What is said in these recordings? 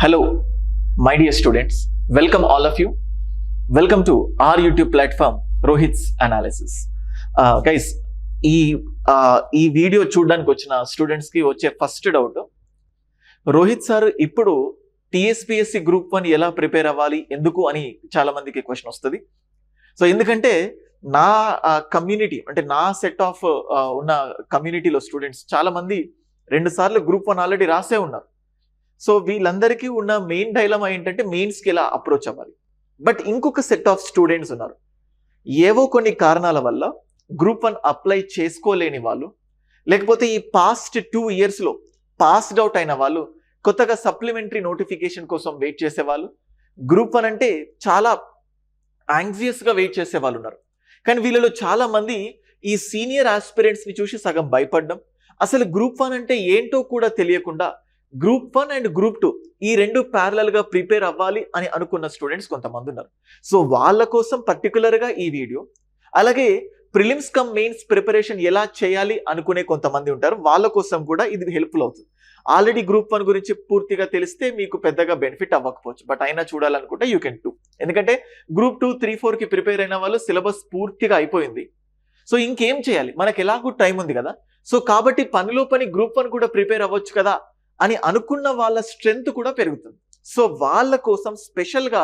Hello, my dear students. Welcome all of you. Welcome to our YouTube platform, Rohit's Analysis. Guys, ఈ video చూడడానికి వచ్చిన students కి వచ్చే first doubt, Rohit sir ఇప్పుడు TSPSC group 1 ఎలా prepare అవ్వాలి ఎందుకు అని చాలా మందికి క్వశ్చన్ వస్తుంది. సో ఎందుకంటే నా కమ్యూనిటీ అంటే నా సెట్ ఆఫ్ ఉన్న కమ్యూనిటీలో స్టూడెంట్స్ చాలా మంది 2 సార్లు గ్రూప్ 1 ఆల్రెడీ రాసే ఉన్నారు. సో వీళ్ళందరికీ ఉన్న మెయిన్ డైలమా ఏంటంటే మెయిన్స్కి ఎలా అప్రోచ్ అవ్వాలి. బట్ ఇంకొక సెట్ ఆఫ్ స్టూడెంట్స్ ఉన్నారు, ఏవో కొన్ని కారణాల వల్ల గ్రూప్ 1 అప్లై చేసుకోలేని వాళ్ళు, లేకపోతే ఈ పాస్ట్ 2 ఇయర్స్లో పాస్డ్ అవుట్ అయిన వాళ్ళు, కొత్తగా సప్లిమెంటరీ నోటిఫికేషన్ కోసం వెయిట్ చేసేవాళ్ళు, గ్రూప్ 1 అంటే చాలా యాంగ్జియస్గా వెయిట్ చేసే వాళ్ళు ఉన్నారు. కానీ వీళ్ళలో చాలా మంది ఈ సీనియర్ ఆస్పిరెంట్స్ని చూసి సగం భయపడడం, అసలు గ్రూప్ 1 అంటే ఏంటో కూడా తెలియకుండా గ్రూప్ 1 అండ్ గ్రూప్ 2 ఈ 2 ప్యారలల్గా ప్రిపేర్ అవ్వాలి అని అనుకున్న స్టూడెంట్స్ కొంతమంది ఉన్నారు. సో వాళ్ళ కోసం పర్టికులర్గా ఈ వీడియో. అలాగే ప్రిలిమ్స్ కమ్ మెయిన్స్ ప్రిపరేషన్ ఎలా చేయాలి అనుకునే కొంతమంది ఉంటారు, వాళ్ళ కోసం కూడా ఇది హెల్ప్ఫుల్ అవుతుంది. ఆల్రెడీ గ్రూప్ 1 గురించి పూర్తిగా తెలిస్తే మీకు పెద్దగా బెనిఫిట్ అవ్వకపోవచ్చు, బట్ అయినా చూడాలనుకుంటే యూ కెన్ డూ. ఎందుకంటే గ్రూప్ 2, 3, 4కి ప్రిపేర్ అయిన వాళ్ళు సిలబస్ పూర్తిగా అయిపోయింది. సో ఇంకేం చేయాలి, మనకి ఎలాగూ టైం ఉంది కదా. సో కాబట్టి పనిలో పని గ్రూప్ 1 కూడా ప్రిపేర్ అవ్వచ్చు కదా అని అనుకున్న వాళ్ళ స్ట్రెంగ్త్ కూడా పెరుగుతుంది. సో వాళ్ళ కోసం స్పెషల్గా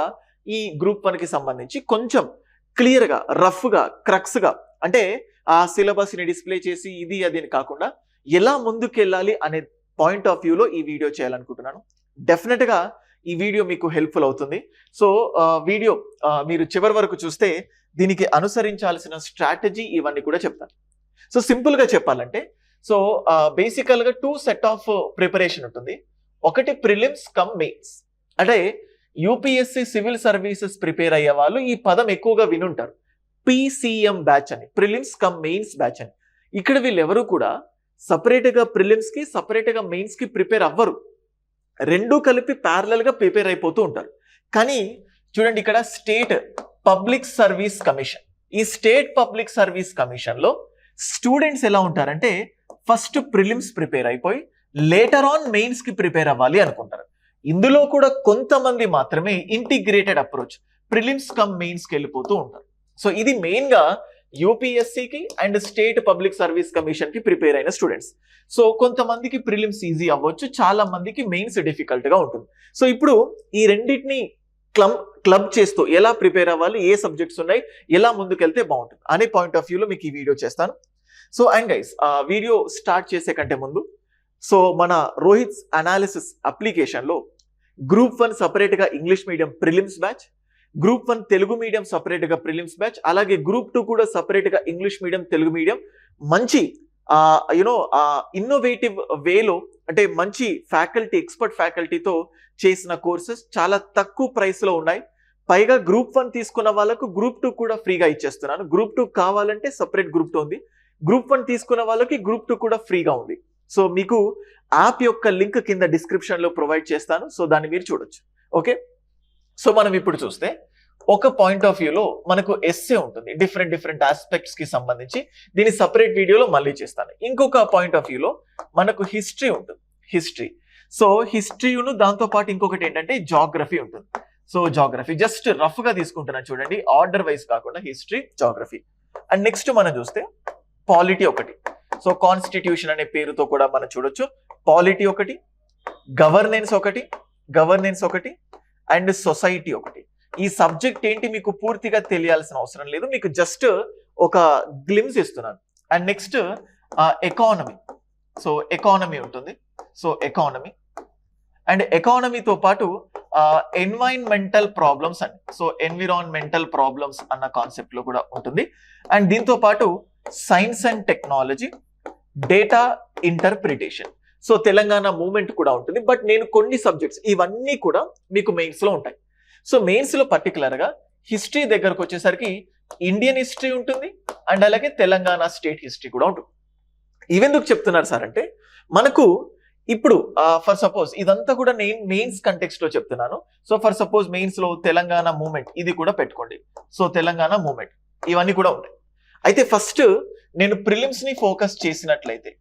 ఈ గ్రూప్ 1కి సంబంధించి కొంచెం క్లియర్గా, రఫ్గా, క్రక్స్గా, అంటే ఆ సిలబస్ని డిస్ప్లే చేసి ఇది అది అని కాకుండా ఎలా ముందుకెళ్ళాలి అనే పాయింట్ ఆఫ్ వ్యూలో ఈ వీడియో చేయాలనుకుంటున్నాను. డెఫినెట్గా ఈ వీడియో మీకు హెల్ప్ఫుల్ అవుతుంది. సో వీడియో మీరు చివరి వరకు చూస్తే దీనికి అనుసరించాల్సిన స్ట్రాటజీ ఇవన్నీ కూడా చెప్తాను. సో సింపుల్గా చెప్పాలంటే, సో బేసికల్గా 2 సెట్ ఆఫ్ ప్రిపరేషన్ ఉంటుంది. ఒకటి ప్రిలిమ్స్ కమ్ మెయిన్స్, అంటే యూపీఎస్సీ సివిల్ సర్వీసెస్ ప్రిపేర్ అయ్యే వాళ్ళు ఈ పదం ఎక్కువగా వినుంటారు, పీసీఎం బ్యాచ్ అని, ప్రిలిమ్స్ కమ్ మెయిన్స్ బ్యాచ్ అని. ఇక్కడ వీళ్ళు ఎవరు కూడా సపరేట్గా ప్రిలిమ్స్కి సపరేట్గా మెయిన్స్కి ప్రిపేర్ అవ్వరు, 2 కలిపి ప్యారలల్గా ప్రిపేర్ అయిపోతూ ఉంటారు. కానీ చూడండి, ఇక్కడ స్టేట్ పబ్లిక్ సర్వీస్ కమిషన్, ఈ స్టేట్ పబ్లిక్ సర్వీస్ కమిషన్లో స్టూడెంట్స్ ఎలా ఉంటారంటే ఫస్ట్ ప్రిలిమ్స్ ప్రిపేర్ అయిపోయి లేటర్ ఆన్ మెయిన్స్కి ప్రిపేర్ అవ్వాలి అనుకుంటారు. ఇందులో కూడా కొంతమంది మాత్రమే ఇంటిగ్రేటెడ్ అప్రోచ్ ప్రిలిమ్స్ కమ్ మెయిన్స్కి వెళ్ళిపోతూ ఉంటారు. సో ఇది మెయిన్గా యూపీఎస్సీకి అండ్ స్టేట్ పబ్లిక్ సర్వీస్ కమిషన్కి ప్రిపేర్ అయిన స్టూడెంట్స్. సో కొంతమందికి ప్రిలిమ్స్ ఈజీ అవ్వచ్చు, చాలా మందికి మెయిన్స్ డిఫికల్ట్గా ఉంటుంది. సో ఇప్పుడు ఈ రెండింటిని క్లబ్ చేస్తూ ఎలా ప్రిపేర్ అవ్వాలి, ఏ సబ్జెక్ట్స్ ఉన్నాయి, ఎలా ముందుకెళ్తే బాగుంటుంది అనే పాయింట్ ఆఫ్ వ్యూలో మీకు ఈ వీడియో చేస్తాను. So and guys, video start చేసే కంటే ముందు, సో మన రోహిత్స్ అనాలిసిస్ అప్లికేషన్లో గ్రూప్ 1 సపరేట్గా English medium prelims batch, group 1 Telugu medium సపరేట్గా ప్రిలిమ్స్ బ్యాచ్, అలాగే గ్రూప్ 2 కూడా సపరేట్గా ఇంగ్లీష్ మీడియం తెలుగు మీడియం, మంచి ఇన్నోవేటివ్ వేలో, అంటే మంచి ఫ్యాకల్టీ, ఎక్స్పర్ట్ ఫ్యాకల్టీతో చేసిన కోర్సెస్ చాలా తక్కువ ప్రైస్లో ఉన్నాయి. పైగా గ్రూప్ 1 తీసుకున్న వాళ్ళకు గ్రూప్ 2 కూడా ఫ్రీగా ఇచ్చేస్తున్నాను. గ్రూప్ 2 కావాలంటే సపరేట్ గ్రూప్ 2 ఉంది, గ్రూప్ 1 తీసుకున్న వాళ్ళకి గ్రూప్ 2 కూడా ఫ్రీగా ఉంది. సో మీకు యాప్ యొక్క లింక్ కింద డిస్క్రిప్షన్లో ప్రొవైడ్ చేస్తాను, సో దాన్ని మీరు చూడొచ్చు. ఓకే, సో మనం ఇప్పుడు చూస్తే ఒక పాయింట్ ఆఫ్ వ్యూలో మనకు ఎస్సే ఉంటుంది, డిఫరెంట్ ఆస్పెక్ట్స్కి సంబంధించి, దీని సపరేట్ వీడియోలో మళ్ళీ చేస్తాను. ఇంకొక పాయింట్ ఆఫ్ వ్యూలో మనకు హిస్టరీ ఉంటుంది, హిస్టరీ. సో హిస్టరీను దాంతోపాటు ఇంకొకటి ఏంటంటే జాగ్రఫీ ఉంటుంది. సో జాగ్రఫీ జస్ట్ రఫ్గా తీసుకుంటున్నాను చూడండి, ఆర్డర్ వైజ్ కాకుండా హిస్టరీ, జాగ్రఫీ. అండ్ నెక్స్ట్ మనం చూస్తే పాలిటీ ఒకటి, సో కాన్స్టిట్యూషన్ అనే పేరుతో కూడా మనం చూడొచ్చు. పాలిటీ ఒకటి, గవర్నెన్స్ ఒకటి అండ్ సొసైటీ ఒకటి. ఈ సబ్జెక్ట్ ఏంటి మీకు పూర్తిగా తెలియాల్సిన అవసరం లేదు, మీకు జస్ట్ ఒక గ్లిమ్స్ ఇస్తున్నాను. And next economy, so economy ఉంటుంది. సో ఎకానమీ అండ్ ఎకానమీతో పాటు ఎన్వైరన్మెంటల్ ప్రాబ్లమ్స్ అండి, సో ఎన్విరాన్మెంటల్ ప్రాబ్లమ్స్ అన్న కాన్సెప్ట్లో కూడా ఉంటుంది. అండ్ దీంతో పాటు science and technology, data interpretation, so Telangana movement కూడా ఉంటుంది. బట్ నేను కొన్ని సబ్జెక్ట్స్ ఇవన్నీ కూడా మీకు మెయిన్స్లో ఉంటాయి. సో మెయిన్స్లో పర్టికులర్గా హిస్టరీ దగ్గరకు వచ్చేసరికి ఇండియన్ హిస్టరీ ఉంటుంది అండ్ అలాగే తెలంగాణ స్టేట్ హిస్టరీ కూడా ఉంటుంది. ఇవెందుకు చెప్తున్నారు సార్ అంటే, మనకు ఇప్పుడు ఫర్ సపోజ్ ఇదంతా కూడా నేను మెయిన్స్ కంటెక్స్ట్లో చెప్తున్నాను. సో ఫర్ సపోజ్ మెయిన్స్లో తెలంగాణ మూవ్మెంట్ ఇది కూడా పెట్టుకోండి. సో తెలంగాణ మూవ్మెంట్ ఇవన్నీ కూడా ఉంటాయి. అయితే ఫస్ట్ నేను ప్రిలిమ్స్ని ఫోకస్ చేసినట్లయితే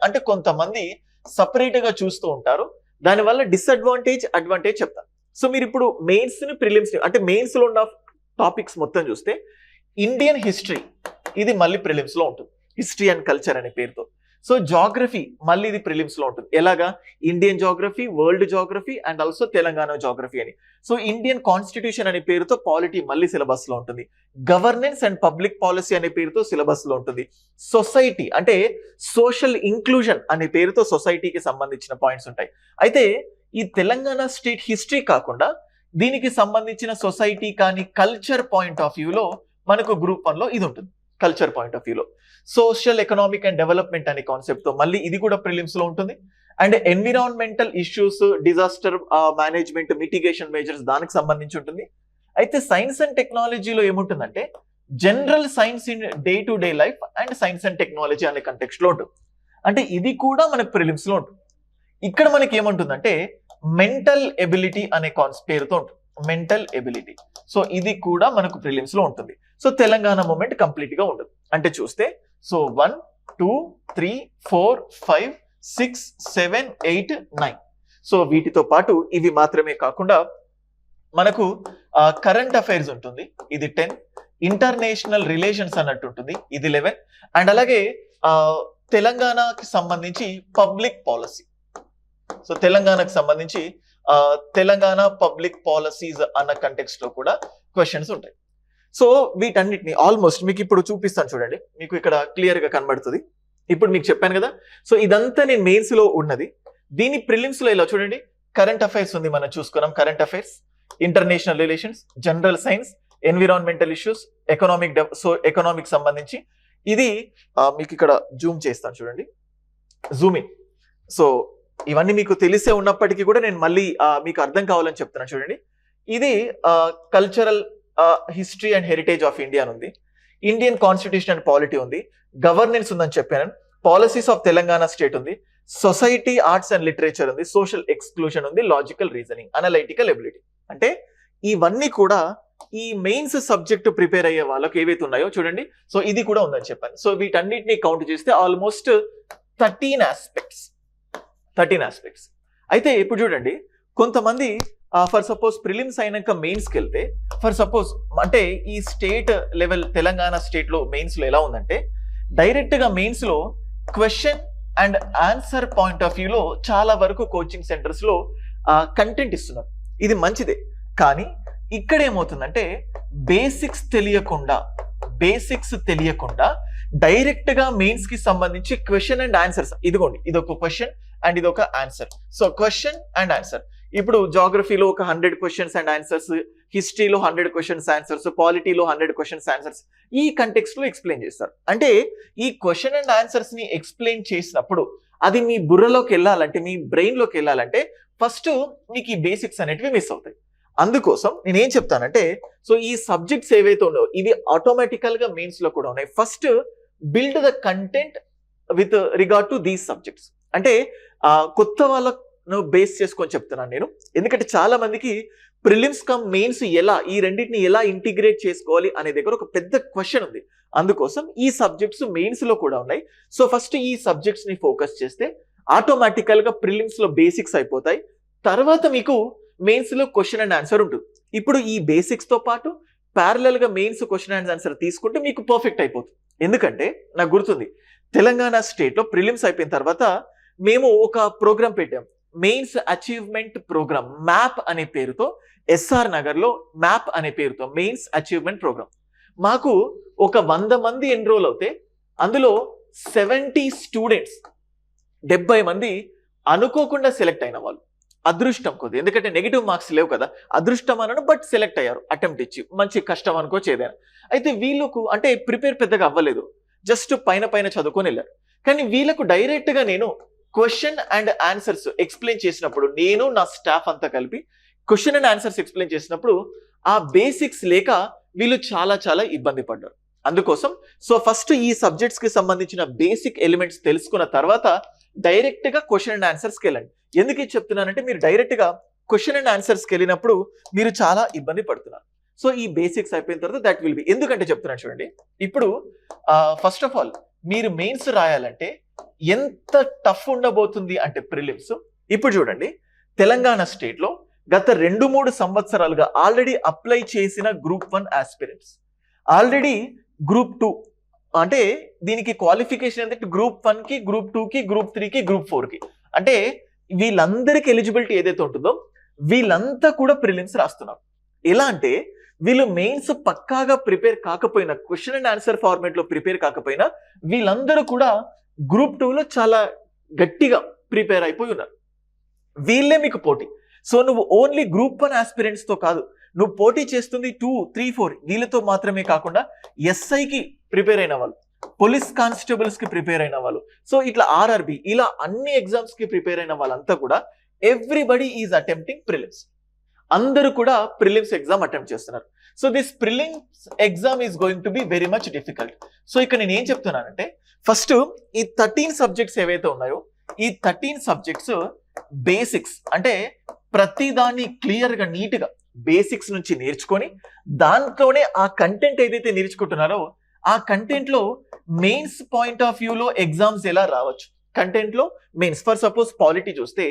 అంటే కొంతమంది సపరేట్గా చూస్తూ ఉంటారు, దానివల్ల డిసడ్వాంటేజ్ అడ్వాంటేజ్ చెప్తాను. సో మీరు ఇప్పుడు మెయిన్స్ ని ప్రిలిమ్స్ అంటే మెయిన్స్ లో ఉన్న టాపిక్స్ మొత్తం చూస్తే ఇండియన్ హిస్టరీ ఇది మళ్ళీ ప్రిలిమ్స్ లో ఉంటుంది, హిస్టరీ అండ్ కల్చర్ అనే పేరుతో. సో జాగ్రఫీ మళ్ళీ ఇది ప్రిలిమ్స్ లో ఉంటుంది. ఎలాగా? Indian geography, world geography and also Telangana geography అని. సో ఇండియన్ కాన్స్టిట్యూషన్ అనే పేరుతో పాలిటీ మళ్ళీ సిలబస్ లో ఉంటుంది. గవర్నెన్స్ అండ్ పబ్లిక్ పాలసీ అనే పేరుతో సిలబస్ లో ఉంటుంది. సొసైటీ అంటే సోషల్ ఇంక్లూజన్ అనే పేరుతో సొసైటీకి సంబంధించిన పాయింట్స్ ఉంటాయి. అయితే ఈ తెలంగాణ స్టేట్ హిస్టరీ కాకుండా దీనికి సంబంధించిన సొసైటీ కానీ కల్చర్ పాయింట్ ఆఫ్ వ్యూలో మనకు గ్రూప్ 1 లో ఇది ఉంటుంది. కల్చర్ పాయింట్ ఆఫ్ వ్యూలో సోషల్ ఎకనామిక్ అండ్ డెవలప్మెంట్ అనే కాన్సెప్ట్ తో మళ్ళీ ఇది కూడా ప్రిలిమ్స్ లో ఉంటుంది. And environmental issues, disaster management, mitigation measures దానికి సంబంధించి ఉంటుంది. అయితే సైన్స్ అండ్ టెక్నాలజీలో ఏముంటుందంటే general science in day to day life and science and technology అనే కంటెక్స్ట్ లో ఉంటుంది. అంటే ఇది కూడా మనకు ప్రిలిమ్స్ లో ఉంటుంది. ఇక్కడ మనకి ఏముంటుందంటే మెంటల్ ఎబిలిటీ అనే పేరుతో ఉంటుంది, మెంటల్ ఎబిలిటీ. సో ఇది కూడా మనకు ప్రిలిమ్స్ లో ఉంటుంది. సో తెలంగాణ మూమెంట్ కంప్లీట్ గా ఉంటుంది. అంటే చూస్తే సో 1, 2, 3, 4, 5, 6, 7, 8, 9. సో వీటితో పాటు ఇవి మాత్రమే కాకుండా మనకు కరెంట్ అఫైర్స్ ఉంటుంది, ఇది 10. ఇంటర్నేషనల్ రిలేషన్స్ అన్నట్టు ఉంటుంది, ఇది 11. అండ్ అలాగే తెలంగాణకి సంబంధించి పబ్లిక్ పాలసీ. సో తెలంగాణకు సంబంధించి తెలంగాణ పబ్లిక్ పాలసీస్ అన్న కంటెక్స్ట్ లో కూడా క్వశ్చన్స్ ఉంటాయి. సో వీటన్నిటిని ఆల్మోస్ట్ మీకు ఇప్పుడు చూపిస్తాను చూడండి, మీకు ఇక్కడ క్లియర్ గా కనబడుతుంది. ఇప్పుడు మీకు చెప్పాను కదా, సో ఇదంతా నేను మెయిన్స్ లో ఉన్నది. దీని ప్రిలిమ్స్ లో ఇలా చూడండి, కరెంట్ అఫైర్స్ ఉంది, మనం చూసుకున్నాం. Current affairs, international relations, general science, environmental issues, economic సంబంధించి ఇది మీకు ఇక్కడ జూమ్ చేస్తాను చూడండి, జూమింగ్. సో ఇవన్నీ మీకు తెలిసే ఉన్నప్పటికీ కూడా నేను మళ్ళీ మీకు అర్థం కావాలని చెప్తున్నాను చూడండి. ఇది cultural history and heritage of India ఉంది, ఇండియన్ కాన్స్టిట్యూషన్ అండ్ పాలిటీ ఉంది, గవర్నెన్స్ ఉందని చెప్పాను, పాలసీస్ ఆఫ్ తెలంగాణ స్టేట్ ఉంది, సొసైటీ, ఆర్ట్స్ అండ్ లిటరేచర్ ఉంది, సోషల్ ఎక్స్క్లూజన్ ఉంది, లాజికల్ రీజనింగ్, అనలైటికల్ ఎబిలిటీ. అంటే ఇవన్నీ కూడా ఈ మెయిన్స్ సబ్జెక్ట్ ప్రిపేర్ అయ్యే వాళ్ళకి ఏవైతే ఉన్నాయో చూడండి. సో ఇది కూడా ఉందని చెప్పాను. సో వీటన్నిటిని కౌంట్ చేస్తే ఆల్మోస్ట్ 13 ఆస్పెక్ట్స్. అయితే ఇప్పుడు చూడండి, కొంతమంది ఫర్ సపోజ్ ప్రిలిమ్స్ అయినాక మెయిన్స్కి వెళ్తే, ఫర్ సపోజ్ అంటే ఈ స్టేట్ లెవెల్ తెలంగాణ స్టేట్ లో మెయిన్స్ లో ఎలా ఉందంటే డైరెక్ట్ గా మెయిన్స్ లో question and answer point of వ్యూలో చాలా వరకు కోచింగ్ సెంటర్స్ లో కంటెంట్ ఇస్తున్నారు. ఇది మంచిదే, కానీ ఇక్కడ ఏమవుతుందంటే బేసిక్స్ తెలియకుండా డైరెక్ట్ గా మెయిన్స్ కి సంబంధించి క్వశ్చన్ అండ్ ఆన్సర్స్. ఇదిగోండి, ఇది ఒక క్వశ్చన్ అండ్ ఇది ఒక answer. So question and answer. ఇప్పుడు జాగ్రఫీలో ఒక 100 క్వశ్చన్స్ అండ్ ఆన్సర్స్, హిస్టరీలో 100 క్వశ్చన్స్ ఆన్సర్స్, పాలిటీలో 100 క్వశ్చన్స్ ఆన్సర్స్ ఈ కంటెక్స్ట్ లో ఎక్స్ప్లెయిన్ చేస్తారు. అంటే ఈ క్వశ్చన్ అండ్ ఆన్సర్స్ ని ఎక్స్ప్లెయిన్ చేసినప్పుడు అది మీ బుర్రలోకి వెళ్ళాలంటే, మీ బ్రెయిన్ లోకి వెళ్ళాలంటే ఫస్ట్ మీకు ఈ బేసిక్స్ అనేటివి మిస్ అవుతాయి. అందుకోసం నేనేం చెప్తానంటే, సో ఈ సబ్జెక్ట్స్ ఏవైతే ఉన్నాయో ఇవి ఆటోమేటికల్ గా మెయిన్స్ లో కూడా ఉన్నాయి. First build the content with regard to these subjects. అంటే కొత్త వాళ్ళను బేస్ చేసుకొని చెప్తున్నాను నేను, ఎందుకంటే చాలా మందికి ప్రిలిమ్స్ కమ్ మెయిన్స్ ఎలా, ఈ రెండింటిని ఎలా ఇంటిగ్రేట్ చేసుకోవాలి అనే దగ్గర ఒక పెద్ద క్వశ్చన్ ఉంది. అందుకోసం ఈ సబ్జెక్ట్స్ మెయిన్స్ లో కూడా ఉన్నాయి. సో ఫస్ట్ ఈ సబ్జెక్ట్స్ ని ఫోకస్ చేస్తే ఆటోమేటికల్ గా ప్రిలిమ్స్ లో బేసిక్స్ అయిపోతాయి. తర్వాత మీకు మెయిన్స్ లో క్వశ్చన్ అండ్ ఆన్సర్ ఉంటుంది. ఇప్పుడు ఈ బేసిక్స్ తో పాటు ప్యారలల్ గా మెయిన్స్ క్వశ్చన్ అండ్ ఆన్సర్ తీసుకుంటే మీకు పర్ఫెక్ట్ అయిపోతుంది. ఎందుకంటే నాకు గుర్తుంది, తెలంగాణ స్టేట్ లో ప్రిలిమ్స్ అయిపోయిన తర్వాత మేము ఒక ప్రోగ్రామ్ పెట్టాం, మెయిన్స్ అచీవ్మెంట్ ప్రోగ్రామ్, మ్యాప్ అనే పేరుతో. ఎస్ఆర్ నగర్ లో మ్యాప్ అనే పేరుతో మెయిన్స్ అచీవ్మెంట్ ప్రోగ్రామ్. మాకు ఒక 100 మంది ఎన్రోల్ అవుతే అందులో 70 స్టూడెంట్స్, 70 మంది అనుకోకుండా సెలెక్ట్ అయిన వాళ్ళు. అదృష్టం కొద్ది, ఎందుకంటే నెగిటివ్ మార్క్స్ లేవు కదా, అదృష్టం అనను, బట్ సెలెక్ట్ అయ్యారు అటెంప్ట్ ఇచ్చి. మంచి కష్టం అనుకోవచ్చు ఏదైనా. అయితే వీళ్ళకు అంటే ప్రిపేర్ పెద్దగా అవ్వలేదు, జస్ట్ పైన చదువుకొని వెళ్ళారు. కానీ వీళ్ళకు డైరెక్ట్ గా నేను క్వశ్చన్ అండ్ ఆన్సర్స్ ఎక్స్ప్లెయిన్ చేసినప్పుడు, నేను నా స్టాఫ్ అంతా కలిపి క్వశ్చన్ అండ్ ఆన్సర్స్ ఎక్స్ప్లెయిన్ చేసినప్పుడు ఆ బేసిక్స్ లేక వీళ్ళు చాలా ఇబ్బంది పడ్డారు. అందుకోసం సో ఫస్ట్ ఈ సబ్జెక్ట్స్ కి సంబంధించిన బేసిక్ ఎలిమెంట్స్ తెలుసుకున్న తర్వాత డైరెక్ట్ గా క్వశ్చన్ అండ్ ఆన్సర్స్కి వెళ్ళండి. ఎందుకు ఇది చెప్తున్నానంటే, మీరు డైరెక్ట్ గా క్వశ్చన్ అండ్ ఆన్సర్స్కి వెళ్ళినప్పుడు మీరు చాలా ఇబ్బంది పడుతున్నారు. సో ఈ బేసిక్స్ అయిపోయిన తర్వాత దట్ విల్ బి. ఎందుకంటే చెప్తున్నాను చూడండి, ఇప్పుడు ఫస్ట్ ఆఫ్ ఆల్ మీరు మెయిన్స్ రాయాలంటే ఎంత టఫ్ ఉండబోతుంది అంటే ప్రిలిమ్స్. ఇప్పుడు చూడండి, తెలంగాణ స్టేట్ లో గత 2-3 సంవత్సరాలుగా ఆల్రెడీ అప్లై చేసిన గ్రూప్ 1 ఆస్పిరెంట్స్, ఆల్రెడీ గ్రూప్ 2 అంటే దీనికి క్వాలిఫికేషన్ అంటే గ్రూప్ 1 కి, గ్రూప్ 2 కి, గ్రూప్ 3 కి, గ్రూప్ 4 కి, అంటే వీళ్ళందరికీ ఎలిజిబిలిటీ ఏదైతే ఉంటుందో వీళ్ళంతా కూడా ప్రిలిమ్స్ రాస్తున్నారు. ఎలా అంటే వీళ్ళు మెయిన్స్ పక్కాగా ప్రిపేర్ కాకపోయినా, క్వశ్చన్ అండ్ ఆన్సర్ ఫార్మేట్ లో ప్రిపేర్ కాకపోయినా వీళ్ళందరూ కూడా గ్రూప్ 2 లో చాలా గట్టిగా ప్రిపేర్ అయిపోయి ఉన్నారు. వీళ్ళే మీకు పోటీ. సో నువ్వు ఓన్లీ గ్రూప్ 1 ఆస్పిరెంట్స్ తో కాదు, నువ్వు పోటీ చేస్తుంది 2, 3, 4 వీళ్ళతో మాత్రమే కాకుండా ఎస్ఐకి ప్రిపేర్ అయిన వాళ్ళు, పోలీస్ కానిస్టేబుల్స్ కి ప్రిపేర్ అయిన వాళ్ళు, సో ఇట్లా ఆర్ఆర్బి, ఇలా అన్ని ఎగ్జామ్స్ కి ప్రిపేర్ అయిన వాళ్ళంతా కూడా ఎవ్రీబడి ఈజ్ అటెంప్టింగ్ ప్రిలిమ్స్. అందరూ కూడా ప్రిలిమ్స్ ఎగ్జామ్ అటెంప్ట్ చేస్తున్నారు. So this prelims exam is going to be very much difficult. So ఇక్కడ నేను ఏం చెప్తున్నానంటే ఫస్ట్ ఈ 13 సబ్జెక్ట్స్ ఏవైతే ఉన్నాయో ఈ 13 సబ్జెక్ట్స్ బేసిక్స్, అంటే ప్రతిదాన్ని క్లియర్ గా నీట్ గా బేసిక్స్ నుంచి నేర్చుకొని దాంట్లోనే ఆ కంటెంట్ ఏదైతే నేర్చుకుంటున్నారో ఆ కంటెంట్ లో మెయిన్స్ పాయింట్ ఆఫ్ వ్యూలో ఎగ్జామ్స్ ఎలా రావచ్చు. కంటెంట్ లో మెయిన్స్ ఫర్ సపోజ్ పాలిటీ చూస్తే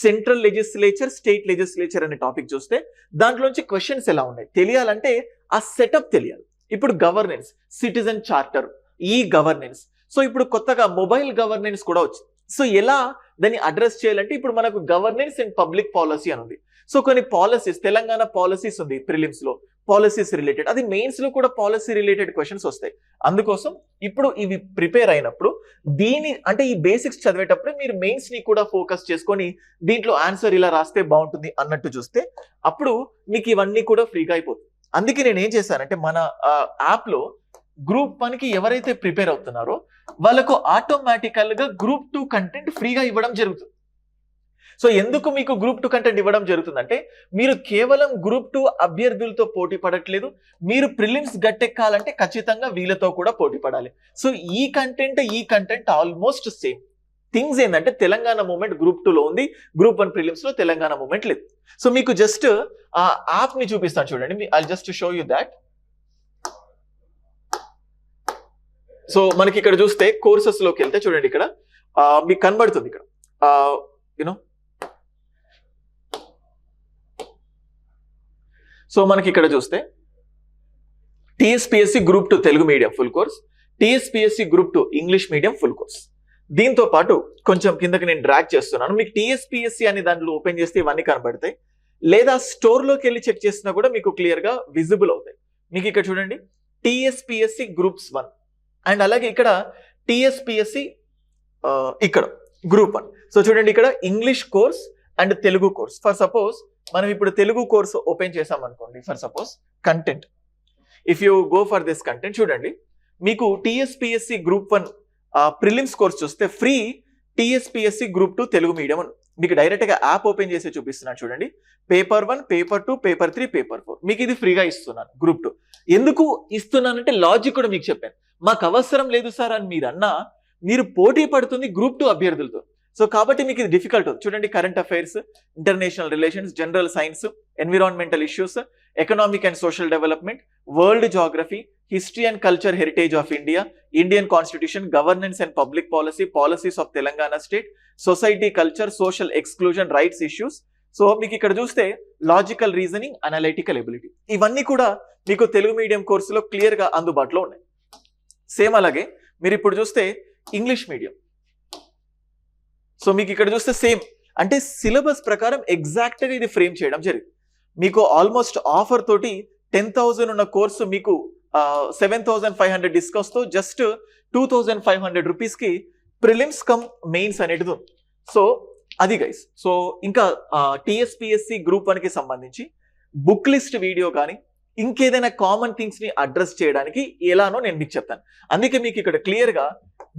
సెంట్రల్ లెజిస్లేచర్, స్టేట్ లెజిస్లేచర్ అనే టాపిక్ చూస్తే దాంట్లోంచి క్వశ్చన్స్ ఎలా ఉన్నాయి తెలియాలంటే ఆ సెటప్ తెలియాలి. ఇప్పుడు governance, citizen charter, e governance, so ఇప్పుడు కొత్తగా మొబైల్ గవర్నెన్స్ కూడా వచ్చింది. సో ఎలా దాన్ని అడ్రస్ చేయాలంటే ఇప్పుడు మనకు గవర్నెన్స్ అండ్ పబ్లిక్ పాలసీ అని ఉంది. సో కొన్ని పాలసీస్, తెలంగాణ పాలసీస్ ఉంది ప్రిలిమ్స్ లో, పాలసీస్ రిలేటెడ్, అది మెయిన్స్ లో కూడా పాలసీ రిలేటెడ్ క్వశ్చన్స్ వస్తాయి. అందుకోసం ఇప్పుడు ఇవి ప్రిపేర్ అయినప్పుడు దీని అంటే ఈ బేసిక్స్ చదివేటప్పుడు మీరు మెయిన్స్ ని కూడా ఫోకస్ చేసుకొని దీంట్లో ఆన్సర్ ఇలా రాస్తే బాగుంటుంది అన్నట్టు చూస్తే అప్పుడు మీకు ఇవన్నీ కూడా ఫ్రీగా అయిపోతుంది. అందుకే నేను ఏం చేశానంటే మన యాప్ లో గ్రూప్ 1 కి ఎవరైతే ప్రిపేర్ అవుతున్నారో వాళ్ళకు ఆటోమేటికల్ గా గ్రూప్ 2 కంటెంట్ ఫ్రీగా ఇవ్వడం జరుగుతుంది. సో ఎందుకు మీకు గ్రూప్ 2 కంటెంట్ ఇవ్వడం జరుగుతుందంటే మీరు కేవలం గ్రూప్ 2 అభ్యర్థులతో పోటీ పడట్లేదు, మీరు ప్రిలిమ్స్ గట్టెక్కాలంటే ఖచ్చితంగా వీళ్ళతో కూడా పోటీ పడాలి. సో ఈ కంటెంట్ ఆల్మోస్ట్ సేమ్. థింగ్స్ ఏంటంటే తెలంగాణ మూమెంట్ గ్రూప్ 2 లో ఉంది, గ్రూప్ 1 ప్రిలిమ్స్ లో తెలంగాణ మూమెంట్ లేదు. సో మీకు జస్ట్ ఆ యాప్ ని చూపిస్తాను చూడండి. I just show you that. So మనకి ఇక్కడ చూస్తే కోర్సెస్ లోకి వెళ్తే చూడండి, ఇక్కడ మీకు కనబడుతుంది ఇక్కడ యూనో. సో మనకి ఇక్కడ చూస్తే TSPSC group 2 Telugu medium full course, TSPSC group 2 English medium full course. దీంతో పాటు కొంచెం కిందకి నేను డ్రాగ్ చేస్తున్నాను. మీకు టీఎస్పీఎస్సీ అనే దాంట్లో ఓపెన్ చేస్తే ఇవన్నీ కనబడతాయి, లేదా స్టోర్ లోకి వెళ్ళి చెక్ చేసినా కూడా మీకు క్లియర్ గా విజిబుల్ అవుతాయి. మీకు ఇక్కడ చూడండి టీఎస్పీఎస్సీ గ్రూప్స్ 1 అండ్ అలాగే ఇక్కడ టీఎస్పీఎస్సీ ఇక్కడ గ్రూప్ 1. సో చూడండి ఇక్కడ English course and Telugu course. For suppose మనం ఇప్పుడు తెలుగు కోర్స్ ఓపెన్ చేసాం అనుకోండి, for suppose content, if you go for this content చూడండి మీకు టీఎస్పీఎస్సీ గ్రూప్ 1 ప్రిలిమ్స్ కోర్స్ చూస్తే free TSPSC group 2 Telugu medium అని మీకు డైరెక్ట్ గా యాప్ ఓపెన్ చేసి చూపిస్తున్నాను చూడండి. పేపర్ 1, పేపర్ 2, పేపర్ 3, పేపర్ 4 మీకు ఇది ఫ్రీగా ఇస్తున్నాను గ్రూప్ 2. ఎందుకు ఇస్తున్నానంటే లాజిక్ కూడా మీకు చెప్పాను. మాకు అవసరం లేదు సార్ అని మీరు అన్నా మీరు పోటీ పడుతుంది గ్రూప్ 2 అభ్యర్థులతో. సో కాబట్టి మీకు ఇది డిఫికల్ట్ అవుతుంది. చూడండి current affairs, international relations, general science, environmental issues, economic and social development, world geography, history and culture heritage of India, Indian constitution, governance and public policy, policies of Telangana state, society culture, social exclusion, rights issues. So మీకు ఇక్కడ చూస్తే logical reasoning, analytical ability, ఇవన్నీ కూడా మీకు Telugu medium కోర్సులో clear గా అందుబాటులో ఉన్నాయి. సేమ్ అలాగే మీరు ఇప్పుడు చూస్తే ఇంగ్లీష్ మీడియం. సో మీకు ఇక్కడ చూస్తే సేమ్, అంటే సిలబస్ ప్రకారం ఎగ్జాక్ట్ గా ఇది ఫ్రేమ్ చేయడం జరిగింది. మీకు ఆల్మోస్ట్ ఆఫర్ తోటి 10,000 ఉన్న కోర్సు మీకు 7,500 డిస్కౌంట్స్ తో జస్ట్ 2,500 రూపీస్ కి ప్రిలిమ్స్ కమ్ మెయిన్స్ అనేది ఉంది. సో అది గైస్. సో ఇంకా టీఎస్పీఎస్సీ గ్రూప్ 1 కి సంబంధించి బుక్ లిస్ట్ వీడియో కానీ ఇంకేదైనా కామన్ థింగ్స్ ని అడ్రస్ చేయడానికి ఎలానో నేను మీకు చెప్తాను. అందుకే మీకు ఇక్కడ క్లియర్ గా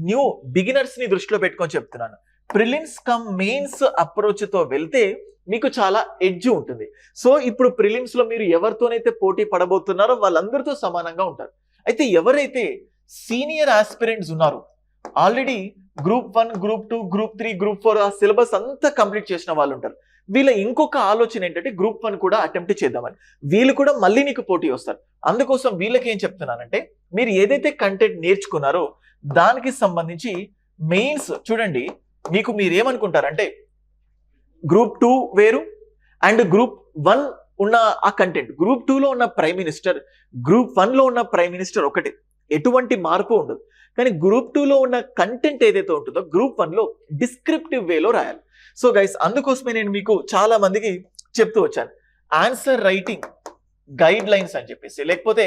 న్యూ బిగినర్స్ ని దృష్టిలో పెట్టుకొని చెప్తున్నాను. ప్రిలిమ్స్ కమ్ మెయిన్స్ అప్రోచ్ తో వెళ్తే మీకు చాలా ఎడ్జ్ ఉంటుంది. సో ఇప్పుడు ప్రిలిమ్స్ లో మీరు ఎవరితోనైతే పోటీ పడబోతున్నారో వాళ్ళందరితో సమానంగా ఉంటారు. అయితే ఎవరైతే సీనియర్ ఆస్పిరెంట్స్ ఉన్నారో, already group 1, group 2, group 3, group 4 ఆ సిలబస్ అంతా కంప్లీట్ చేసిన వాళ్ళు ఉంటారు. వీళ్ళ ఇంకొక ఆలోచన ఏంటంటే గ్రూప్ 1 కూడా అటెంప్ట్ చేద్దామని. వీళ్ళు కూడా మళ్ళీ నీకు పోటీ వస్తారు. అందుకోసం వీళ్ళకి ఏం చెప్తున్నానంటే మీరు ఏదైతే కంటెంట్ నేర్చుకున్నారో దానికి సంబంధించి మెయిన్స్ చూడండి. మీకు మీరు ఏమనుకుంటారంటే గ్రూప్ 2 వేరు అండ్ గ్రూప్ 1 ఉన్న ఆ కంటెంట్, గ్రూప్ 2లో ఉన్న ప్రైమ్ మినిస్టర్, గ్రూప్ 1లో ఉన్న ప్రైమ్ మినిస్టర్ ఒకటే, ఎటువంటి మార్పు ఉండదు. కానీ గ్రూప్ 2లో ఉన్న కంటెంట్ ఏదైతే ఉంటుందో గ్రూప్ 1లో డిస్క్రిప్టివ్ వేలో రాయాలి. సో గైస్, అందుకోసమే నేను మీకు చాలా మందికి చెప్తూ వచ్చాను, ఆన్సర్ రైటింగ్ గైడ్ లైన్స్ అని చెప్పేసి, లేకపోతే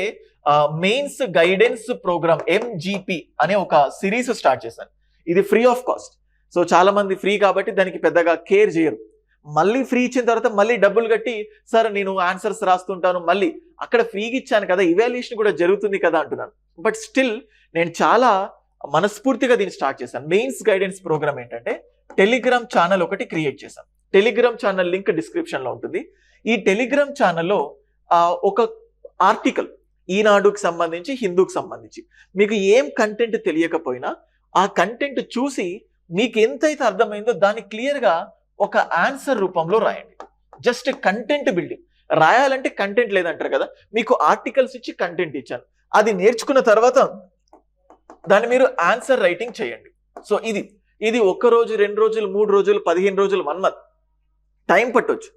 మెయిన్స్ గైడెన్స్ ప్రోగ్రామ్ MGP అనే ఒక సిరీస్ స్టార్ట్ చేశాను. ఇది ఫ్రీ ఆఫ్ కాస్ట్. సో చాలా మంది ఫ్రీ కాబట్టి దానికి పెద్దగా కేర్ చేయరు. మళ్ళీ ఫ్రీ ఇచ్చిన తర్వాత మళ్ళీ డబ్బులు కట్టి, సార్ నేను ఆన్సర్స్ రాస్తుంటాను, మళ్ళీ అక్కడ ఫ్రీగా ఇచ్చాను కదా, ఇవాల్యుయేషన్ కూడా జరుగుతుంది కదా అంటున్నాను. బట్ స్టిల్ నేను చాలా మనస్ఫూర్తిగా దీన్ని స్టార్ట్ చేశాను. మెయిన్స్ గైడెన్స్ ప్రోగ్రామ్ ఏంటంటే టెలిగ్రామ్ ఛానల్ ఒకటి క్రియేట్ చేశాను. టెలిగ్రామ్ ఛానల్ లింక్ డిస్క్రిప్షన్ లో ఉంటుంది. ఈ టెలిగ్రామ్ ఛానల్లో ఒక ఆర్టికల్, ఈనాడుకి సంబంధించి, హిందూకి సంబంధించి, మీకు ఏం కంటెంట్ తెలియకపోయినా ఆ కంటెంట్ చూసి మీకు ఎంతైతే అర్థమైందో దాన్ని క్లియర్గా ఒక ఆన్సర్ రూపంలో రాయండి. జస్ట్ కంటెంట్ బిల్డింగ్ రాయాలంటే కంటెంట్ లేదంటారు కదా, మీకు ఆర్టికల్స్ ఇచ్చి కంటెంట్ ఇచ్చాను. అది నేర్చుకున్న తర్వాత దాన్ని మీరు ఆన్సర్ రైటింగ్ చేయండి. సో ఇది 1 రోజు, 2 రోజులు, 3 రోజులు, 15 రోజులు, 1 మంత్ టైం పట్టొచ్చు.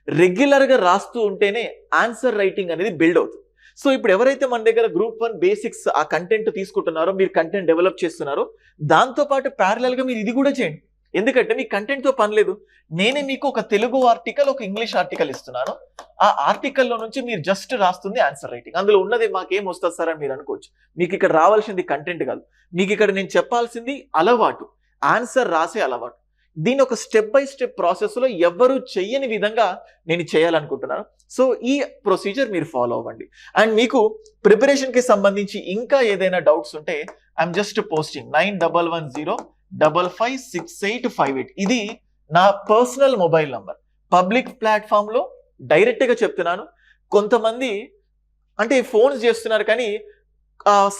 రెగ్యులర్గా రాస్తూ ఉంటేనే ఆన్సర్ రైటింగ్ అనేది బిల్డ్ అవుతుంది. సో ఇప్పుడు ఎవరైతే మన దగ్గర గ్రూప్ 1 బేసిక్స్ ఆ కంటెంట్ తీసుకుంటున్నారో, మీరు కంటెంట్ డెవలప్ చేస్తున్నారో, దాంతోపాటు ప్యారలల్గా మీరు ఇది కూడా చేయండి. ఎందుకంటే మీ కంటెంట్తో పని లేదు. నేనే మీకు ఒక తెలుగు ఆర్టికల్, ఒక ఇంగ్లీష్ ఆర్టికల్ ఇస్తున్నాను. ఆ ఆర్టికల్లో నుంచి మీరు జస్ట్ రాస్తుంది ఆన్సర్ రైటింగ్. అందులో ఉన్నది మాకేం వస్తుంది సార్ అని మీరు అనుకోవచ్చు. మీకు ఇక్కడ రావాల్సింది కంటెంట్ కాదు, మీకు ఇక్కడ నేను చెప్పాల్సింది అలవాటు, ఆన్సర్ రాసే అలవాటు. దీని ఒక స్టెప్ బై స్టెప్ ప్రాసెస్లో ఎవ్వరూ చెయ్యని విధంగా నేను చేయాలనుకుంటున్నాను. సో ఈ ప్రొసీజర్ మీరు ఫాలో అవ్వండి. అండ్ మీకు ప్రిపరేషన్కి సంబంధించి ఇంకా ఏదైనా డౌట్స్ ఉంటే ఐఎమ్ జస్ట్ పోస్టింగ్ 9110556858. ఇది నా పర్సనల్ మొబైల్ నంబర్. పబ్లిక్ ప్లాట్ఫామ్లో డైరెక్ట్గా చెప్తున్నాను. కొంతమంది అంటే ఫోన్స్ చేస్తున్నారు కానీ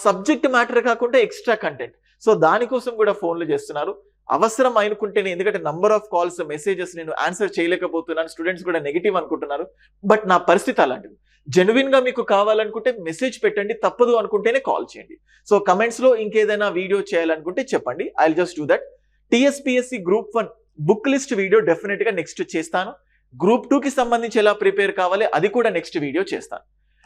సబ్జెక్ట్ మ్యాటర్ కాకుండా ఎక్స్ట్రా కంటెంట్, సో దానికోసం కూడా ఫోన్లు చేస్తున్నారు. అవసరం అనుకుంటేనే, ఎందుకంటే నంబర్ ఆఫ్ కాల్స్, మెసేజెస్ నేను ఆన్సర్ చేయలేకపోతున్నాను, స్టూడెంట్స్ కూడా నెగిటివ్ అనుకుంటున్నారు. బట్ నా పరిస్థితి అలాంటిది. జెన్యున్ గా మీకు కావాలనుకుంటే మెసేజ్ పెట్టండి, తప్పదు అనుకుంటేనే కాల్ చేయండి. సో కమెంట్స్ లో ఇంకేదైనా వీడియో చేయాలనుకుంటే చెప్పండి, I will just do that. TSPSC group 1 book list video definite గా నెక్స్ట్ చేస్తాను. గ్రూప్ 2కి సంబంధించి ఎలా ప్రిపేర్ కావాలి అది కూడా నెక్స్ట్ వీడియో చేస్తాను.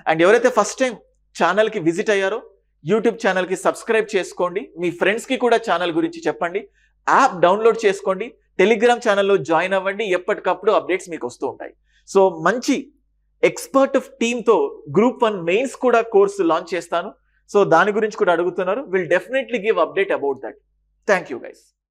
అండ్ ఎవరైతే ఫస్ట్ టైం ఛానల్ కి విజిట్ అయ్యారో యూట్యూబ్ ఛానల్ కి సబ్స్క్రైబ్ చేసుకోండి. మీ ఫ్రెండ్స్ కి కూడా ఛానల్ గురించి చెప్పండి. యాప్ డౌన్లోడ్ చేసుకోండి, టెలిగ్రామ్ ఛానల్లో జాయిన్ అవ్వండి. ఎప్పటికప్పుడు అప్డేట్స్ మీకు వస్తూ ఉంటాయి. సో మంచి ఎక్స్పర్ట్ టీమ్తో గ్రూప్ 1 మెయిన్స్ కూడా కోర్సు లాంచ్ చేస్తాను. సో దాని గురించి కూడా అడుగుతున్నారు. Will definitely give update about that. Thank you guys.